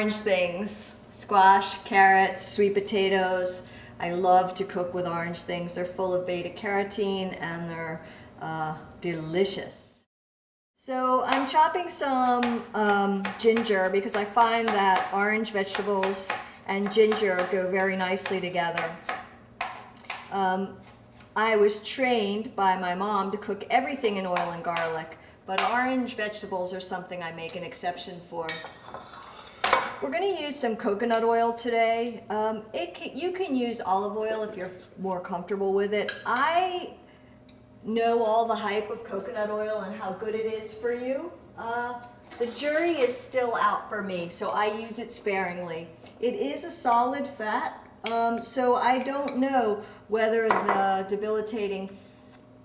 orange things. Squash, carrots, sweet potatoes. I love to cook with orange things. They're full of beta carotene and they're delicious. So I'm chopping some ginger because I find that orange vegetables and ginger go very nicely together. I was trained by my mom to cook everything in oil and garlic, but orange vegetables are something I make an exception for. We're going to use some coconut oil today. You can use olive oil if you're more comfortable with it. I know all the hype of coconut oil and how good it is for you. The jury is still out for me, so I use it sparingly. It is a solid fat, so I don't know whether the debilitating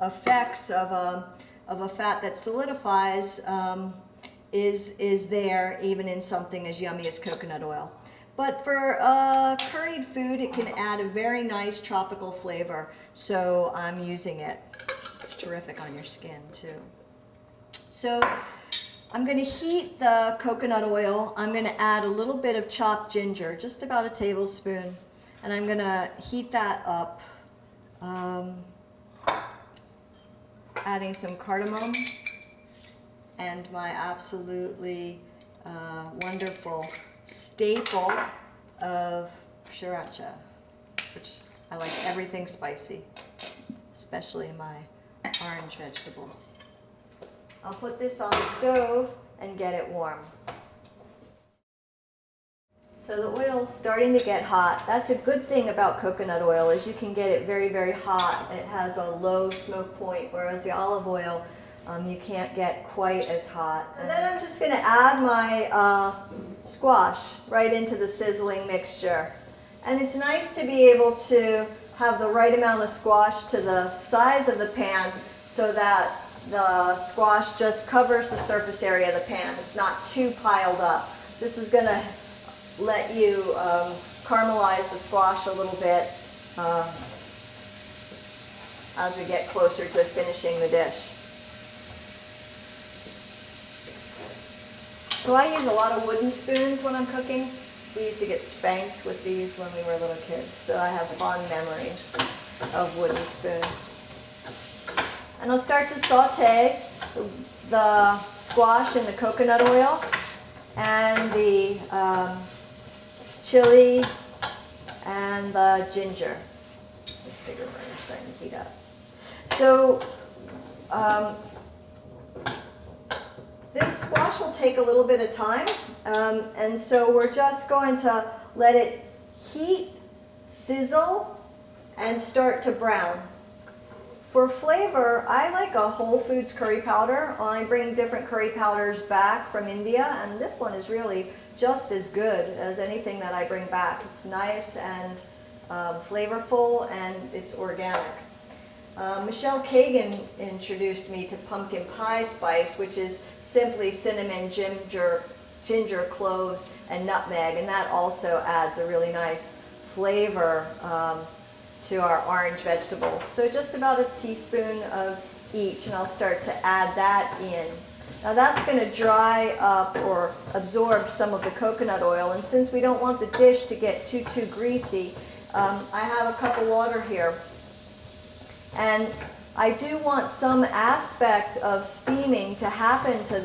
effects of a fat that solidifies is there even in something as yummy as coconut oil. But for curried food, it can add a very nice tropical flavor, so I'm using it. It's terrific on your skin too. So I'm going to heat the coconut oil. I'm going to add a little bit of chopped ginger, just about a tablespoon, and I'm going to heat that up. Adding some cardamom and my absolutely wonderful staple of sriracha, which I like everything spicy, especially my orange vegetables. I'll put this on the stove and get it warm. So the oil's starting to get hot. That's a good thing about coconut oil is you can get it very, very hot. It has a low smoke point, whereas the olive oil, you can't get quite as hot. And then I'm just going to add my squash right into the sizzling mixture. And it's nice to be able to have the right amount of squash to the size of the pan so that the squash just covers the surface area of the pan. It's not too piled up. This is going to let you caramelize the squash a little bit as we get closer to finishing the dish. So I use a lot of wooden spoons when I'm cooking. We used to get spanked with these when we were little kids, so I have fond memories of wooden spoons. And I'll start to saute the squash in the coconut oil and the chili and the ginger. This bigger burner's starting to heat up. So this squash will take a little bit of time, and so we're just going to let it heat, sizzle, and start to brown. For flavor, I like a Whole Foods curry powder. I bring different curry powders back from India, and this one is really just as good as anything that I bring back. It's nice and flavorful, and it's organic. Michelle Kagan introduced me to pumpkin pie spice, which is simply cinnamon, ginger, cloves, and nutmeg, and that also adds a really nice flavor to our orange vegetables. So just about a teaspoon of each, and I'll start to add that in. Now that's going to dry up or absorb some of the coconut oil, and since we don't want the dish to get too greasy, I have a cup of water here. And I do want some aspect of steaming to happen to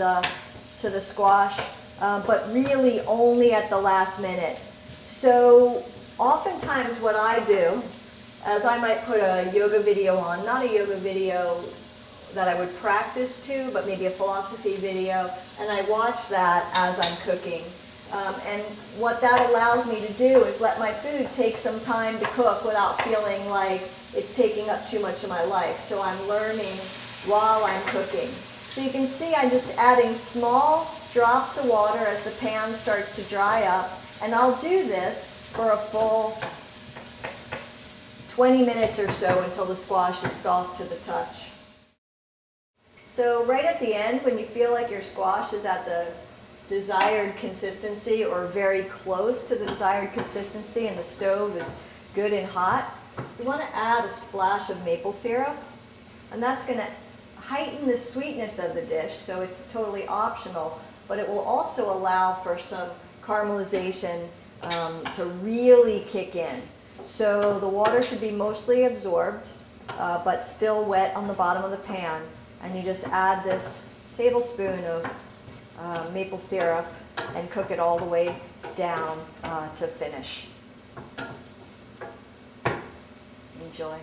the squash, but really only at the last minute. So oftentimes what I do, as I might put a yoga video on, not a yoga video that I would practice to, but maybe a philosophy video, and I watch that as I'm cooking. And what that allows me to do is let my food take some time to cook without feeling like it's taking up too much of my life. So I'm learning while I'm cooking. So you can see I'm just adding small drops of water as the pan starts to dry up, and I'll do this for a full 20 minutes or so until the squash is soft to the touch. So right at the end, when you feel like your squash is at the desired consistency or very close to the desired consistency and the stove is good and hot, you want to add a splash of maple syrup, and that's going to heighten the sweetness of the dish, so it's totally optional, but it will also allow for some caramelization to really kick in. So the water should be mostly absorbed, but still wet on the bottom of the pan. And you just add this tablespoon of maple syrup and cook it all the way down to finish. Enjoy.